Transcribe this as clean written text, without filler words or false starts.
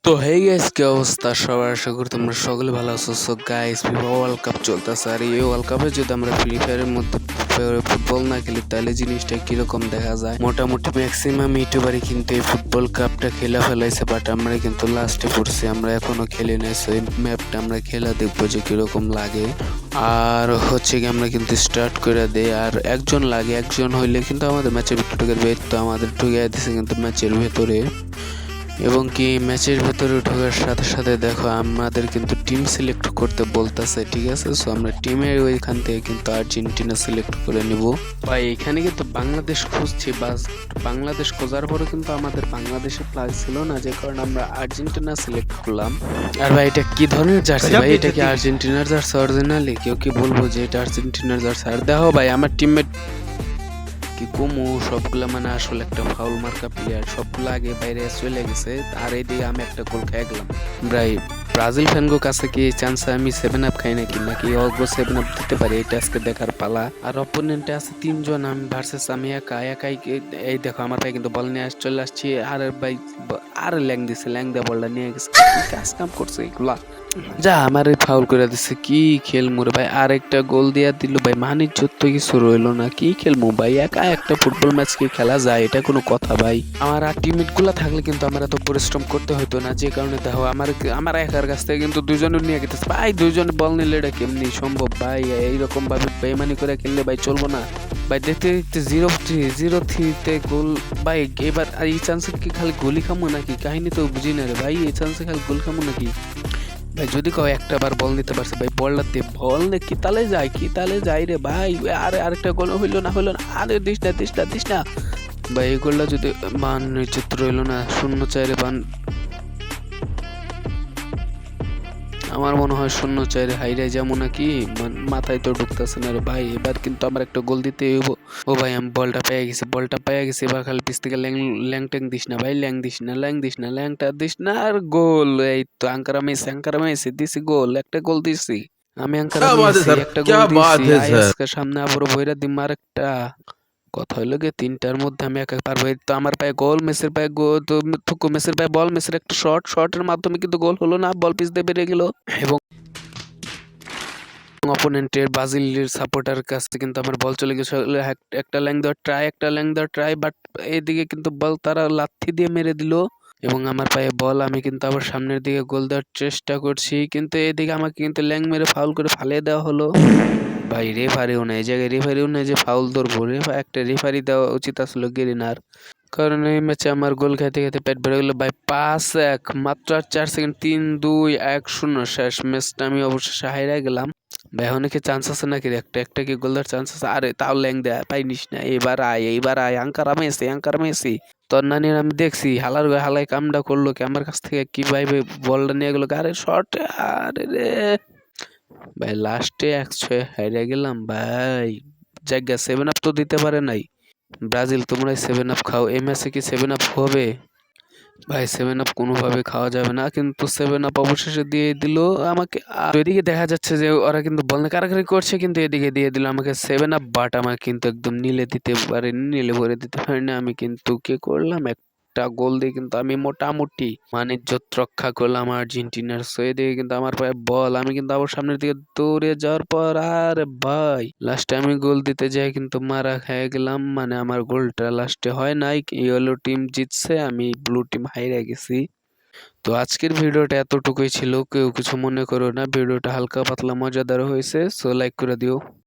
তো hey guys, কি অবস্থা সবার? আশা করি তোমরা সকলে ভালো আছো। So guys, FIFA world cup চলতেছে, আর এই ওয়ার্ল্ড কাপে যদি আমরা ফ্রি ফায়ারের মধ্যে ফুটবল না খেলি তাহলে জিনিসটা কিরকম দেখা যায়। মোটামুটি ম্যাক্সিমাম ইউটিউবারই কিন্তু এই ফুটবল কাপটা খেলা ফেলাইছে, বাট আমরা কিন্তু লাস্টে পড়ছি, আমরা এখনো খেলি নাই। সো এই ম্যাপটা আমরা খেলা দেখবো যে কিরকম লাগে। আর হচ্ছে কি আমরা কিন্তু স্টার্ট করে দেই, আর একজন লাগে, একজন হইলে কিন্তু আমাদের ম্যাচের ভিতরে ঢুকে দেবে। তো আমাদের ঢুকে দিচ্ছে কিন্তু ম্যাচের ভেতরে, এবং কি ম্যাচের ভেতরে ঢোকার সাথে সাথে দেখো আমাদের কিন্তু টিম সিলেক্ট করতে বলতেছে, ঠিক আছে। সো আমরা টিমের ওইখান থেকে কিন্তু আর্জেন্টিনা সিলেক্ট করে নিব। ভাই এখানে কিন্তু বাংলাদেশ খুঁজছি, বাস বাংলাদেশ খোঁজার পরে কিন্তু আমাদের বাংলাদেশে প্লাস ছিল না, যে কারণে আমরা আর্জেন্টিনা সিলেক্ট করলাম। আর ভাই এটা কি ধরনের জার্সি ভাই? এটা কি আর্জেন্টিনার জার্সি অরিজিনালি? কেউ কি বলবো যে এটা আর্জেন্টিনার জার্সি? আর দেখো ভাই আমার টিমমেট কি কমু, সবগুলা মানে আসলে একটা ফাউল মার্কা প্লেয়ার, সবগুলো আগে বাইরে চলে গেছে। আর এই দিয়ে আমি একটা গোল খেয়ে গেলাম। ভাই ব্রাজিল ফ্যানগো কাছে কি চান্স আমি 7 আপ খাই নাকি অগ্র 7 আপ দিতে পারি? এটা আজকে দেখার পালা। আর অপোনেন্টে আছে 3 জন, আমি ভার্সেস আমি একাই। এই দেখো আমার ভাই কিন্তু বল নিয়ে চলে আসছি, আর ভাই আর ল্যাং দিছে, ল্যাং দিয়ে বলটা নিয়ে গেছে। কি কাজ কাম করছে এগুলা? যা আমার ফাউল করে দিচ্ছে, কি খেলমু রে ভাই? আর একটা গোল দিয়া দিল ভাই, মানিজ্য তো কিছু রইলো না। কি খেলমু ভাই? একা একটা ফুটবল ম্যাচ কি খেলা যায়? এটা কোনো কথা ভাই? আমার আর টিমমেট গুলা থাকলে কিন্তু আমার এত পরিশ্রম করতে হতো না, যে কারণে দেখো আমার একার কাছ থেকে কিন্তু দুজনে নিয়ে গেতেছে ভাই। দুইজনে বল নিলে এটা কেমনি সম্ভব ভাই? এইরকম ভাবে বেইমানি করে খেললে ভাই চলবো না ভাই। দেখতে দেখতে 0-3 গোল ভাই। এবার এই চান্সে কি খালি গোলি খামো নাকি? কাহিনী তো বুঝি না রে ভাই, এই চান্সে খালি গোল খামো নাকি ভাই? যদি কও একটা বার বল নিতে পারছে ভাই, বলটা দিয়ে বল নে কি তালে যায় রে ভাই। আরে আরেকটা গোল হইলো না। আরে দিস না ভাই। এই গোলটা যদি মান চিত্র হইলো না, 0-4 বান। আমার মনে হয় 0-4 হাইরে যেমন নাকি মাথায় তো ঢুকতেছে না রে ভাই। এবার কিন্তু আমার একটা গোল দিতে হইব। ও ভাই আমি বলটা পেয়ে গেছি। এবার খালি পিছ থেকে ল্যাং ট্যাং দিস না ভাই, ল্যাংটা দিস না। আর গোল! এই তো আঙ্কারা মেসি দিছি গোল, একটা গোল দিছি আমি। আঙ্কারা क्या बात है মেসি सर, একটা গোল क्या দিছি। बात है सर। আজকে সামনে আবারও বইরা দিম আরেকটা। কথা হইলো গিয়ে 3টার মধ্যে আমি একা পারবো। এই তো আমার পায়ে গোল, মেসির পায়ে গোল, তো থুকু মেসির পায়ে বল, মেসির একটা শর্টের মাধ্যমে কিন্তু গোল হলো না, বল পিছ দিয়ে বেরিয়ে গেল। এবং অপোনেন্টের ব্রাজিলের সাপোর্টার কাছে কিন্তু আমার বল চলে গেছে। একটা ল্যাং দেওয়ার ট্রাই, বাট এইদিকে কিন্তু বল তারা লাথি দিয়ে মেরে দিল, এবং আমার পায়ে বল। আমি কিন্তু আবার সামনের দিকে গোল দেওয়ার চেষ্টা করছি, কিন্তু এদিকে আমাকে কিন্তু ল্যাং মেরে ফাউল করে ফালিয়ে দেওয়া হলো। ভাই রেফারিও নেই, এই জায়গায় রেফারিও নেই যে ফাউল ধরবো। একটা রেফারি দেওয়া উচিত আসলে গেরিনার, কারণ এই ম্যাচে আমার গোল খেতে খেতে পেট ভরে গেল ভাই। 5-1 মাত্র আর 4 সেকেন্ড। 3-2-1-0 শেষ ম্যাচটা আমি অবশেষে হাইরা গেলাম ভাই। অনেকে চান্স আছে নাকি? একটা কি গোল দেওয়ার চান্স আছে? আরে তাও ল্যাং দেয় পাইনিস না। এইবার আয় আঙ্কারা মেসি তোর নানির আমি দেখছি হালাই কামটা করলো কি আমার কাছ থেকে, কিভাবে বলটা নিয়ে গেলো। আরে শর্ট! আরে রে ভাই, লাস্টে 1-6 হাইরা গেলাম ভাই। জায়গা 7 আপ তো দিতে পারে নাই। ব্রাজিল তোমরা 7 আপ খাও, এই ম্যাচে কি 7 আপ হবে? ভাই 7 আপ কোনোভাবে খাওয়া যাবে না, কিন্তু 7 আপ অবশেষে দিয়ে দিল আমাকে। আর এদিকে দেখা যাচ্ছে যে ওরা কিন্তু বল নিয়ে কারাকারি করছে, কিন্তু এদিকে দিয়ে দিল আমাকে 7 আপ, বাট আমাকে কিন্তু একদম নিলে ভরে দিতে পারিনি। আমি কিন্তু কি করলাম, একটা গোল দিয়ে কিন্তু আমি মোটামুটি মানে ইজ্জত রক্ষা করলাম আর্জেন্টিনার। সো এদিকে কিন্তু আমার পায়ে বল, আমি কিন্তু আবার সামনের দিকে দৌড়ে যাওয়ার পর আরে ভাই লাস্টে আমি গোল দিতে যাই কিন্তু মারা খেয়ে গেলাম। মানে আমার গোলটা লাস্টে হয় নাই, ইয়েলো টিম জিতছে, আমি ব্লু টিম হাইরা গেছি। তো আজকের ভিডিওটা এতটুকুই ছিল, কেউ কিছু মনে করো না। ভিডিওটা হালকা পাতলা মজাদার হয়েছে, সো লাইক করে দিও।